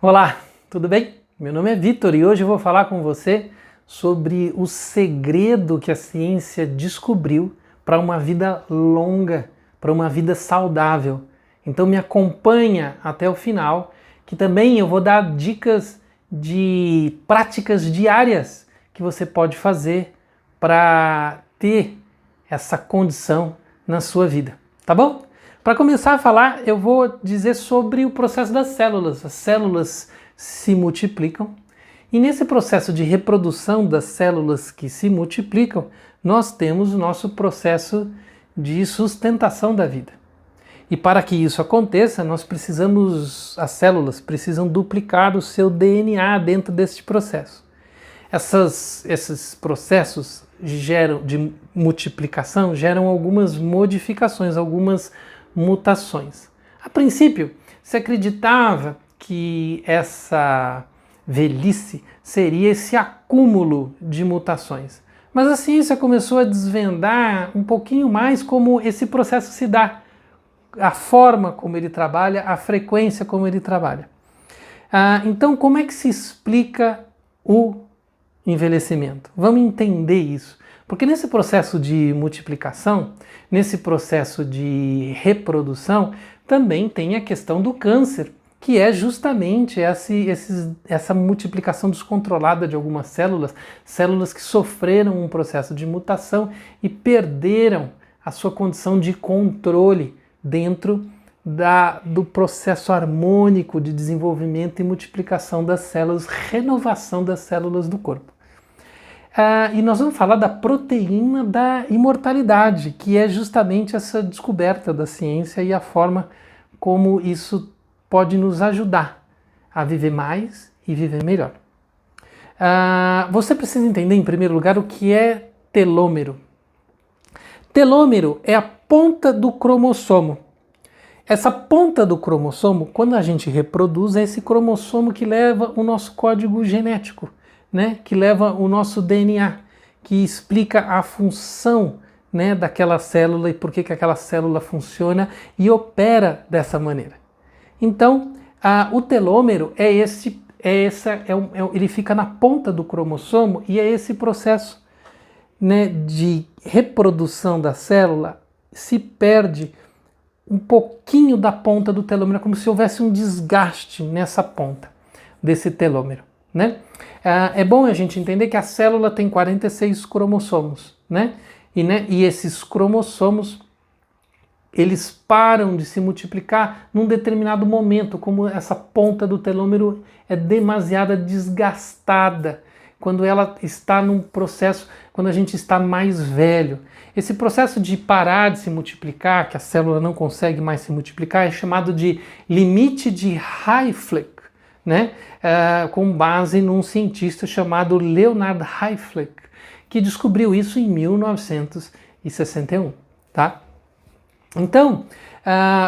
Olá, tudo bem? Meu nome é Vitor e hoje eu vou falar com você sobre o segredo que a ciência descobriu para uma vida longa, para uma vida saudável. Então me acompanha até o final, que também eu vou dar dicas de práticas diárias que você pode fazer para ter essa condição na sua vida, tá bom? Para começar a falar, eu vou dizer sobre o processo das células. As células se multiplicam e nesse processo de reprodução das células que se multiplicam, nós temos o nosso processo de sustentação da vida. E para que isso aconteça, as células precisam duplicar o seu DNA dentro deste processo. Esses processos de multiplicação geram algumas modificações, algumas mutações. A princípio, se acreditava que essa velhice seria esse acúmulo de mutações. Mas a ciência começou a desvendar um pouquinho mais como esse processo se dá, a forma como ele trabalha, a frequência como ele trabalha. Então, como é que se explica o envelhecimento? Vamos entender isso. Porque nesse processo de multiplicação, nesse processo de reprodução, também tem a questão do câncer, que é justamente essa multiplicação descontrolada de algumas células, células que sofreram um processo de mutação e perderam a sua condição de controle dentro do processo harmônico de desenvolvimento e multiplicação das células, renovação das células do corpo. E nós vamos falar da proteína da imortalidade, que é justamente essa descoberta da ciência e a forma como isso pode nos ajudar a viver mais e viver melhor. Você precisa entender, em primeiro lugar, o que é telômero. Telômero é a ponta do cromossomo. Essa ponta do cromossomo, quando a gente reproduz, é esse cromossomo que leva o nosso código genético, né, que leva o nosso DNA, que explica a função, né, daquela célula e por que aquela célula funciona e opera dessa maneira. Então, o telômero ele fica na ponta do cromossomo e é esse processo, né, de reprodução da célula se perde um pouquinho da ponta do telômero, como se houvesse um desgaste nessa ponta desse telômero, né? É bom a gente entender que a célula tem 46 cromossomos, né? E esses cromossomos, eles param de se multiplicar num determinado momento, como essa ponta do telômero é demasiado desgastada, quando ela está num processo, quando a gente está mais velho. Esse processo de parar de se multiplicar, que a célula não consegue mais se multiplicar, é chamado de limite de Hayflick, né? Com base num cientista chamado Leonard Hayflick, que descobriu isso em 1961. Tá? Então,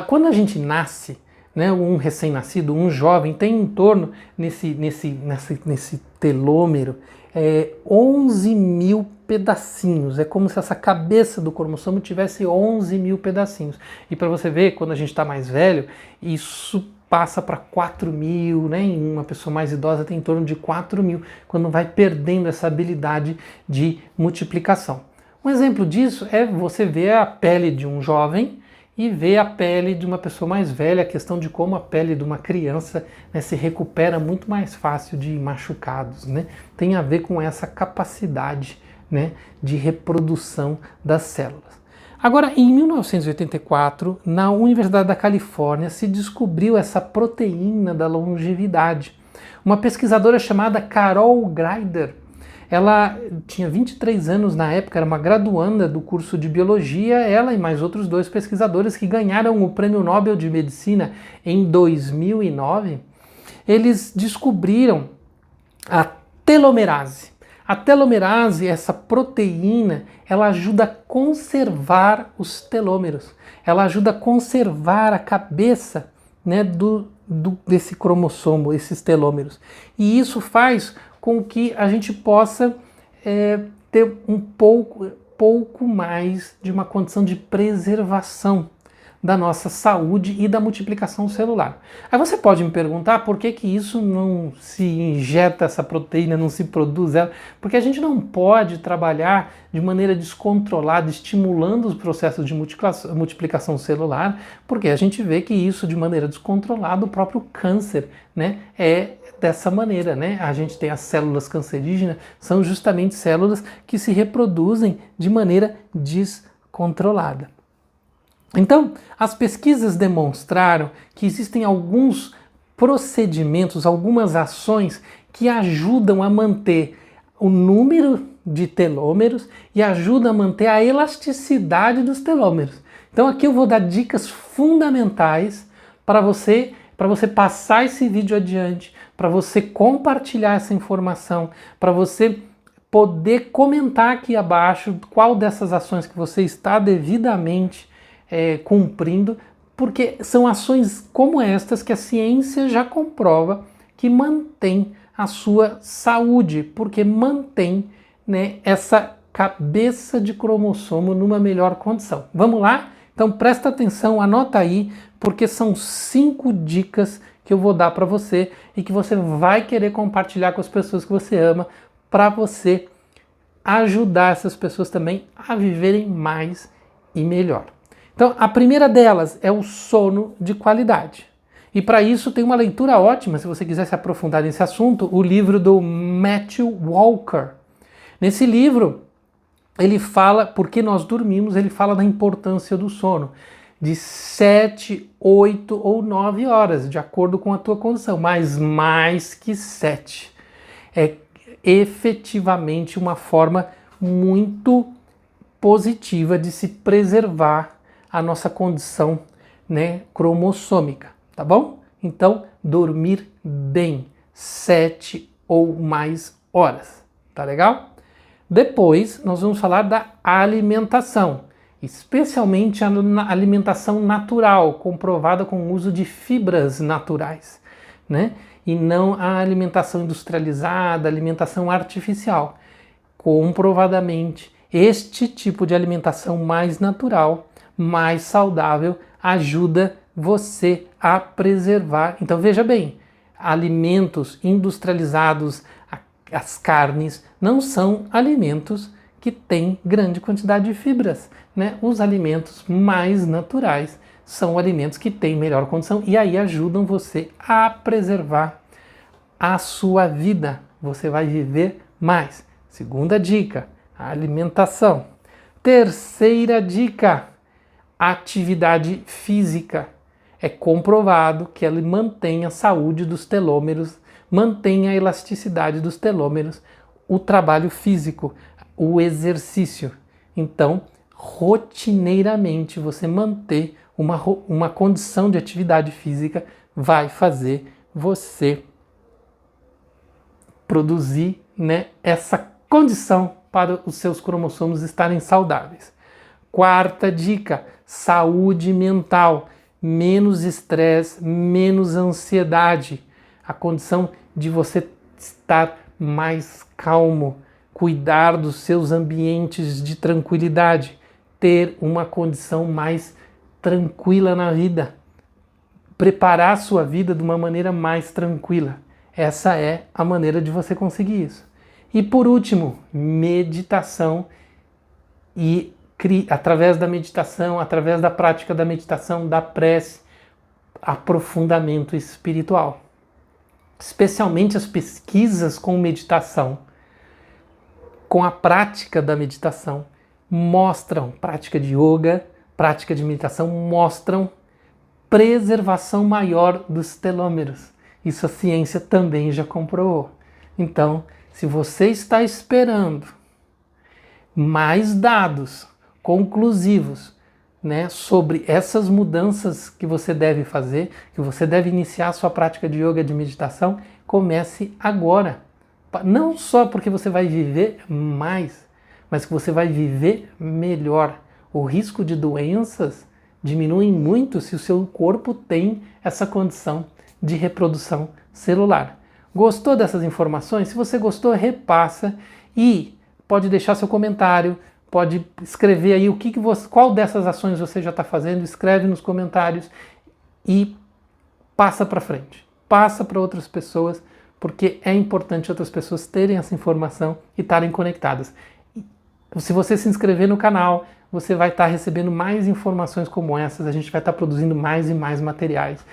quando a gente nasce, né, um recém-nascido, um jovem, tem em torno, nesse telômero, 11 mil pedacinhos. É como se essa cabeça do cromossomo tivesse 11 mil pedacinhos. E para você ver, quando a gente está mais velho, isso passa para 4 mil, né? Em uma pessoa mais idosa tem em torno de 4 mil, quando vai perdendo essa habilidade de multiplicação. Um exemplo disso é você ver a pele de um jovem e ver a pele de uma pessoa mais velha, a questão de como a pele de uma criança, né, se recupera muito mais fácil de machucados, né? Tem a ver com essa capacidade, né, de reprodução das células. Agora, em 1984, na Universidade da Califórnia, se descobriu essa proteína da longevidade. Uma pesquisadora chamada Carol Greider, ela tinha 23 anos na época, era uma graduanda do curso de biologia, ela e mais outros 2 pesquisadores que ganharam o Prêmio Nobel de Medicina em 2009, eles descobriram a telomerase. A telomerase, essa proteína, ela ajuda a conservar os telômeros. Ela ajuda a conservar a cabeça, né, desse cromossomo, esses telômeros. E isso faz com que a gente possa ter um pouco mais de uma condição de preservação da nossa saúde e da multiplicação celular. Aí você pode me perguntar por que que isso não se injeta, essa proteína, não se produz ela? Porque a gente não pode trabalhar de maneira descontrolada, estimulando os processos de multiplicação celular, porque a gente vê que isso de maneira descontrolada, o próprio câncer, né, é dessa maneira, né? A gente tem as células cancerígenas, são justamente células que se reproduzem de maneira descontrolada. Então, as pesquisas demonstraram que existem alguns procedimentos, algumas ações que ajudam a manter o número de telômeros e ajudam a manter a elasticidade dos telômeros. Então aqui eu vou dar dicas fundamentais para você passar esse vídeo adiante, para você compartilhar essa informação, para você poder comentar aqui abaixo qual dessas ações que você está devidamente cumprindo, porque são ações como estas que a ciência já comprova que mantém a sua saúde, porque mantém, né, essa cabeça de cromossomo numa melhor condição. Vamos lá? Então presta atenção, anota aí, porque são 5 dicas que eu vou dar para você e que você vai querer compartilhar com as pessoas que você ama, para você ajudar essas pessoas também a viverem mais e melhor. Então, a primeira delas é o sono de qualidade. E para isso tem uma leitura ótima, se você quiser se aprofundar nesse assunto, o livro do Matthew Walker. Nesse livro, ele fala, porque nós dormimos, ele fala da importância do sono. De 7, 8 ou 9 horas, de acordo com a tua condição, mas mais que 7. É efetivamente uma forma muito positiva de se preservar a nossa condição, né, cromossômica, tá bom? Então, dormir bem, 7 ou mais horas, tá legal? Depois, nós vamos falar da alimentação, especialmente a alimentação natural, comprovada com o uso de fibras naturais, né? E não a alimentação industrializada, alimentação artificial. Comprovadamente, este tipo de alimentação mais natural, mais saudável, ajuda você a preservar. Então veja bem, alimentos industrializados, as carnes, não são alimentos que têm grande quantidade de fibras, né? Os alimentos mais naturais são alimentos que têm melhor condição e aí ajudam você a preservar a sua vida. Você vai viver mais. Segunda dica, alimentação. Terceira dica, atividade física. É comprovado que ela mantém a saúde dos telômeros, mantém a elasticidade dos telômeros, o trabalho físico, o exercício. Então, rotineiramente, você manter uma condição de atividade física vai fazer você produzir, né, essa condição para os seus cromossomos estarem saudáveis. Quarta dica, saúde mental, menos estresse, menos ansiedade, a condição de você estar mais calmo, cuidar dos seus ambientes de tranquilidade, ter uma condição mais tranquila na vida, preparar a sua vida de uma maneira mais tranquila. Essa é a maneira de você conseguir isso. E por último, meditação e através da meditação, através da prática da meditação, da prece, aprofundamento espiritual. Especialmente as pesquisas com meditação, com a prática da meditação, mostram, prática de yoga, prática de meditação, mostram preservação maior dos telômeros. Isso a ciência também já comprovou. Então, se você está esperando mais dados conclusivos, né, sobre essas mudanças que você deve fazer, que você deve iniciar a sua prática de yoga, de meditação, comece agora. Não só porque você vai viver mais, mas que você vai viver melhor. O risco de doenças diminui muito se o seu corpo tem essa condição de reprodução celular. Gostou dessas informações? Se você gostou, repassa e pode deixar seu comentário, pode escrever aí qual dessas ações você já está fazendo, escreve nos comentários e passa para frente, passa para outras pessoas, porque é importante outras pessoas terem essa informação e estarem conectadas. Se você se inscrever no canal, você vai estar recebendo mais informações como essas, a gente vai estar produzindo mais e mais materiais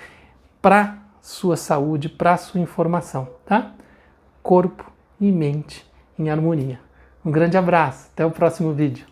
para sua saúde, para sua informação, tá? Corpo e mente em harmonia. Um grande abraço, até o próximo vídeo.